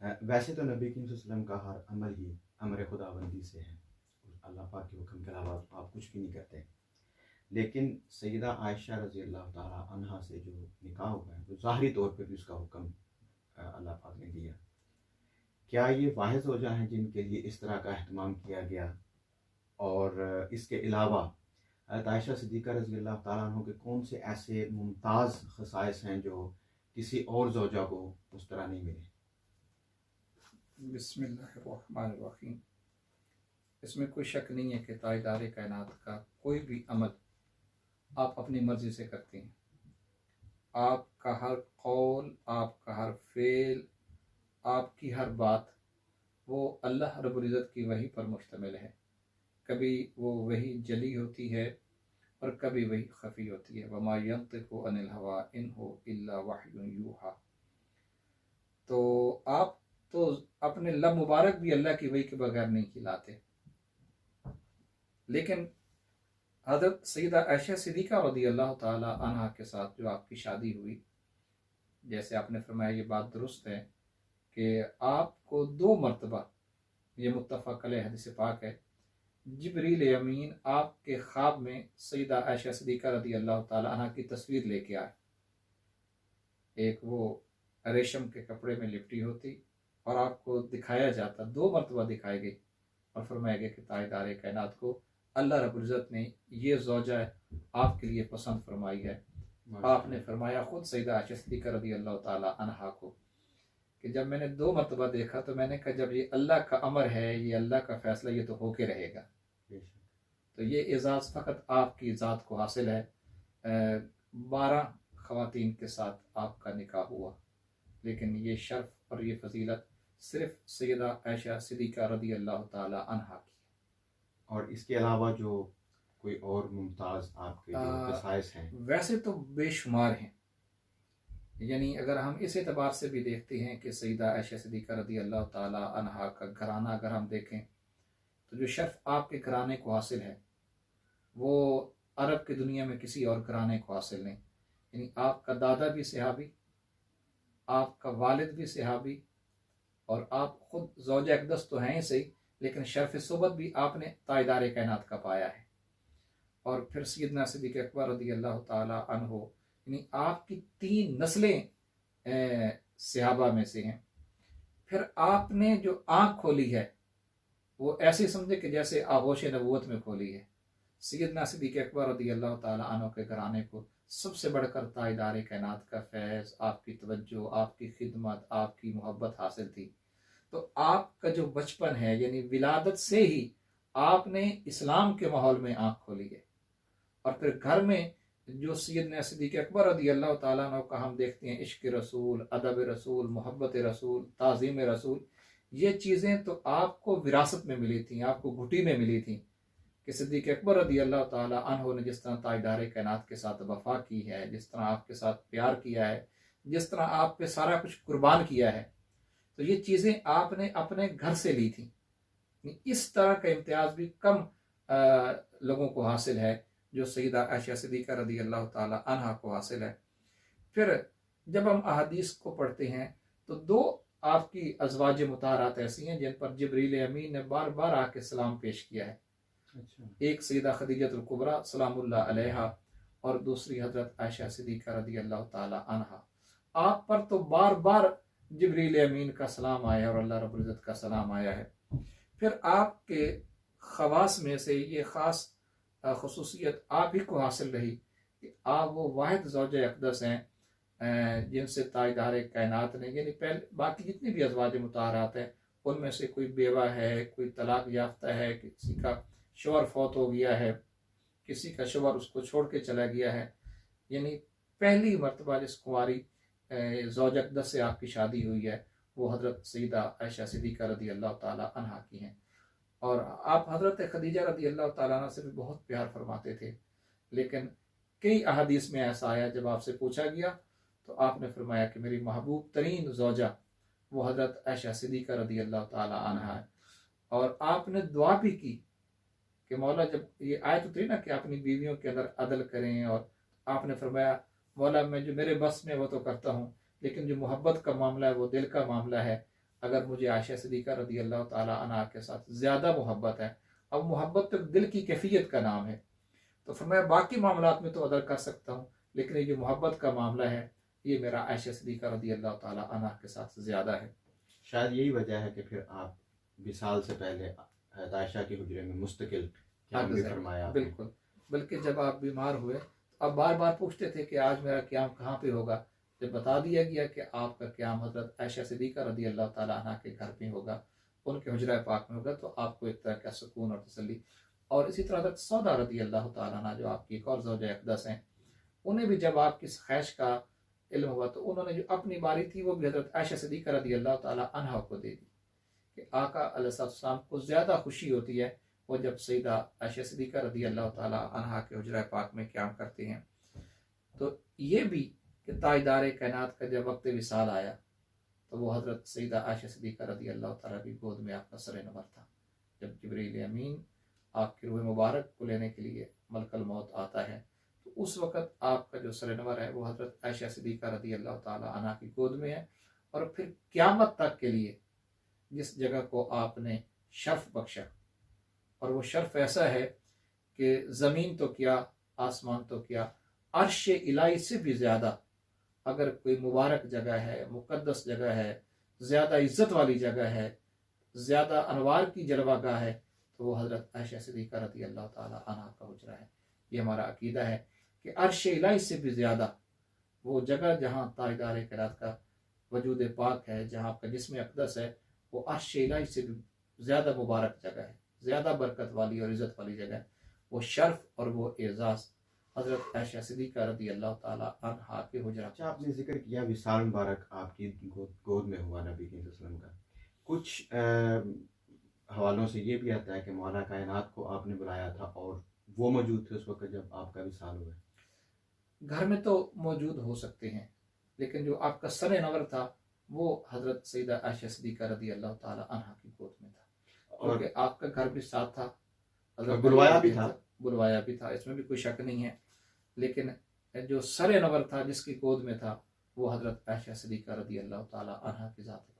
ویسے تو نبی کریم صلی اللہ علیہ وسلم کا ہر عمل ہی امر خداوندی سے ہے، اللہ پاک کے حکم کے علاوہ آپ کچھ بھی نہیں کرتے، لیکن سیدہ عائشہ رضی اللہ تعالیٰ عنہا سے جو نکاح ہوا ہے وہ ظاہری طور پہ بھی اس کا حکم اللہ پاک نے دیا۔ کیا یہ واحد زوجہ ہیں جن کے لیے اس طرح کا اہتمام کیا گیا؟ اور اس کے علاوہ حضرت عائشہ صدیقہ رضی اللہ تعالیٰ عنہ کے کون سے ایسے ممتاز خصائص ہیں جو کسی اور زوجہ کو اس طرح نہیں ملے؟ بسم اللہ الرحمن الرحیم۔ اس میں کوئی شک نہیں ہے کہ تاجدار کائنات کا کوئی بھی عمل آپ اپنی مرضی سے کرتے ہیں۔ آپ کا ہر قول، آپ کا ہر فعل، آپ کی ہر بات وہ اللہ رب العزت کی وحی پر مشتمل ہے۔ کبھی وہ وحی جلی ہوتی ہے اور کبھی وحی خفی ہوتی ہے۔ وما ينطق عن الهوى ان هو الا وحی یوحی۔ تو آپ تو اپنے لب مبارک بھی اللہ کی وحی کے بغیر نہیں کھلاتے، لیکن حضرت سیدہ عائشہ صدیقہ رضی اللہ تعالی عنہا کے ساتھ جو آپ کی شادی ہوئی، جیسے آپ نے فرمایا یہ بات درست ہے کہ آپ کو 2 مرتبہ، یہ متفق علیہ حدیث پاک ہے، جبریل امین آپ کے خواب میں سیدہ عائشہ صدیقہ رضی اللہ تعالی عنہا کی تصویر لے کے آئے۔ ایک وہ ریشم کے کپڑے میں لپٹی ہوتی اور آپ کو دکھایا جاتا، 2 مرتبہ دکھائی گئی اور فرمایا گیا کہ تاجدار کائنات کو اللہ رب العزت نے یہ زوجہ آپ کے لیے پسند فرمائی ہے۔ آپ نے فرمایا خود سیدہ عائشہ صدیقہ رضی اللہ تعالی عنہا کو کہ جب میں نے 2 مرتبہ دیکھا تو میں نے کہا جب یہ اللہ کا امر ہے، یہ اللہ کا فیصلہ، یہ تو ہو کے رہے گا۔ تو یہ اعزاز فقط آپ کی ذات کو حاصل ہے۔ 12 خواتین کے ساتھ آپ کا نکاح ہوا، لیکن یہ شرف اور یہ فضیلت صرف سیدہ عائشہ صدیقہ رضی اللہ تعالی عنہا کی۔ اور اس کے علاوہ جو کوئی اور ممتاز آپ کے جو خصائص ہیں؟ ویسے تو بے شمار ہیں، یعنی اگر ہم اس اعتبار سے بھی دیکھتے ہیں کہ سیدہ عائشہ صدیقہ رضی اللہ تعالی عنہا کا گھرانہ اگر ہم دیکھیں تو جو شرف آپ کے گھرانے کو حاصل ہے وہ عرب کی دنیا میں کسی اور گھرانے کو حاصل نہیں۔ یعنی آپ کا دادا بھی صحابی، آپ کا والد بھی صحابی، اور آپ خود زوجہ اقدس تو ہیں ہی صحیح، لیکن شرف صحبت بھی آپ نے تاجدار کائنات کا پایا ہے۔ اور پھر سیدنا صدیق اکبر رضی اللہ تعالی عنہ، یعنی آپ کی 3 نسلیں صحابہ میں سے ہیں۔ پھر آپ نے جو آنکھ کھولی ہے وہ ایسے سمجھے کہ جیسے آغوش نبوت میں کھولی ہے۔ سیدنا صدیق اکبر رضی اللہ تعالی عنہ کے گھرانے کو سب سے بڑھ کر تاجدار کائنات کا فیض، آپ کی توجہ، آپ کی خدمت، آپ کی محبت حاصل تھی۔ تو آپ کا جو بچپن ہے، یعنی ولادت سے ہی آپ نے اسلام کے ماحول میں آنکھ کھولی ہے۔ اور پھر گھر میں جو سیدنا صدیق اکبر رضی اللہ تعالیٰ عنہ کا ہم دیکھتے ہیں عشق رسول، ادب رسول، محبت رسول، تعظیم رسول، یہ چیزیں تو آپ کو وراثت میں ملی تھیں، آپ کو گھٹی میں ملی تھیں کہ صدیق اکبر رضی اللہ تعالیٰ عنہ نے جس طرح تاجدار کائنات کے ساتھ وفا کی ہے، جس طرح آپ کے ساتھ پیار کیا ہے، جس طرح آپ پہ سارا کچھ قربان کیا ہے، تو یہ چیزیں آپ نے اپنے گھر سے لی تھیں۔ اس طرح کا امتیاز بھی کم لوگوں کو حاصل ہے جو سیدہ عائشہ صدیقہ رضی اللہ تعالی عنہا کو حاصل ہے۔ پھر جب ہم احادیث کو پڑھتے ہیں تو 2 آپ کی ازواج مطہرات ایسی ہیں جن پر جبریل امین نے بار بار آ کے سلام پیش کیا ہے۔ ایک سیدہ خدیجہ الکبریٰ سلام اللہ علیہا اور دوسری حضرت عائشہ صدیقہ رضی اللہ تعالی عنہا۔ آپ پر تو بار بار جبریل امین کا سلام آیا اور اللہ رب العزت کا سلام آیا ہے۔ پھر آپ کے خواص میں سے یہ خاص خصوصیت آپ ہی کو حاصل رہی کہ آپ وہ واحد زوجہ اقدس ہیں جن سے تاجدار کائنات نے، یعنی باقی جتنی بھی ازواج مطہرات ہیں ان میں سے کوئی بیوہ ہے، کوئی طلاق یافتہ ہے، کسی کا شوہر فوت ہو گیا ہے، کسی کا شوہر اس کو چھوڑ کے چلا گیا ہے، یعنی پہلی مرتبہ جس کنواری زوجہ اقدس سے آپ کی شادی ہوئی ہے وہ حضرت سیدہ عائشہ صدیقہ رضی اللہ تعالی عنہا کی ہیں۔ اور آپ حضرت خدیجہ رضی اللہ تعالیٰ عنہ سے بھی بہت پیار فرماتے تھے، لیکن کئی احادیث میں ایسا آیا جب آپ سے پوچھا گیا تو آپ نے فرمایا کہ میری محبوب ترین زوجہ وہ حضرت عائشہ صدیقہ رضی اللہ تعالی عنہا ہے۔ اور آپ نے دعا بھی کی کہ مولا، جب یہ آیت اتری نا کہ اپنی بیویوں کے اندر عدل کریں، اور آپ نے فرمایا مولا میں جو میرے بس میں وہ تو کرتا ہوں، لیکن جو محبت کا معاملہ ہے وہ دل کا معاملہ ہے، اگر مجھے عائشہ صدیقہ رضی اللہ تعالیٰ عنہا کے ساتھ زیادہ محبت ہے، اب محبت تو دل کی کیفیت کا نام ہے، تو فرمایا باقی معاملات میں تو ادا کر سکتا ہوں، لیکن یہ جو محبت کا معاملہ ہے یہ میرا عائشہ صدیقہ رضی اللہ تعالیٰ عنہا کے ساتھ زیادہ ہے۔ شاید یہی وجہ ہے کہ پھر آپ وصال سے پہلے حضرت عائشہ کے حجرے میں مستقل قیام بھی فرمایا آپ نے۔ بالکل، بلکہ جب آپ بیمار ہوئے تو آپ بار بار پوچھتے تھے کہ آج میرا قیام کہاں پہ ہوگا، جب بتا دیا گیا کہ آپ کا قیام حضرت عائشہ صدیقہ رضی اللہ تعالیٰ عنہ کے گھر پہ ہوگا، ان کے حجرہ پاک میں ہوگا، تو آپ کو ایک طرح کا سکون اور تسلی۔ اور اسی طرح حضرت سودا رضی اللہ تعالیٰ عنہ جو آپ کی ایک اور زوجہ اقدس ہیں، انہیں بھی جب آپ کی خواہش کا علم ہوا تو انہوں نے جو اپنی باری تھی وہ بھی حضرت عائشہ صدیقہ رضی اللہ تعالیٰ عنہ کو دے دی، کہ آقا علیہ السلام کو زیادہ خوشی ہوتی ہے وہ جب سیدہ عائشہ صدیقہ رضی اللہ تعالیٰ عنہا کے حجرہ پاک میں قیام کرتے ہیں۔ تو یہ بھی کہ تاجدار کائنات کا جب وقت وصال آیا تو وہ حضرت سیدہ عائشہ صدیقہ رضی اللہ تعالیٰ کی گود میں آپ کا سر نور تھا۔ جب جبریل امین آپ کی روح مبارک کو لینے کے لیے ملک الموت آتا ہے تو اس وقت آپ کا جو سر نور ہے وہ حضرت عائشہ صدیقہ رضی اللہ تعالیٰ عنہا کی گود میں ہے، اور پھر قیامت تک کے لیے جس جگہ کو آپ نے شرف بخشا، اور وہ شرف ایسا ہے کہ زمین تو کیا، آسمان تو کیا، عرش الہی سے بھی زیادہ اگر کوئی مبارک جگہ ہے، مقدس جگہ ہے، زیادہ عزت والی جگہ ہے، زیادہ انوار کی جلوہ گاہ ہے، تو وہ حضرت عائشہ صدیقہ رضی اللہ تعالیٰ عنہا کا حجرہ ہے۔ یہ ہمارا عقیدہ ہے کہ عرش الہی سے بھی زیادہ وہ جگہ جہاں تاجدار کائنات کا وجود پاک ہے، جہاں آپ کا جسم اقدس ہے، وہ عرش الہی سے بھی زیادہ مبارک جگہ ہے، زیادہ برکت والی اور عزت والی جگہ ہے۔ وہ شرف اور وہ اعزاز حضرت عائشہ صدیقہ رضی اللہ تعالیٰ عنہا کے حجرہ۔ اچھا، آپ نے ذکر کیا وصال مبارک آپ کی گود میں ہوا نبی کریم صلی اللہ علیہ وسلم کا، کچھ حوالوں سے یہ بھی آتا ہے کہ مولا کائنات کو آپ نے بلایا تھا اور وہ موجود تھے اس وقت جب آپ کا وصال ہوا۔ گھر میں تو موجود ہو سکتے ہیں، لیکن جو آپ کا سر نور تھا وہ حضرت سیدہ عائشہ صدیقہ رضی اللہ تعالیٰ عنہا کی گود میں تھا، اور آپ کا گھر بھی ساتھ تھا، بلوایا بھی تھا، بلوایا بھی تھا، اس میں بھی کوئی شک نہیں ہے، لیکن جو سر نور تھا جس کی گود میں تھا وہ حضرت عائشہ صدیقہ رضی اللہ تعالیٰ عنہا کی ذات ہے۔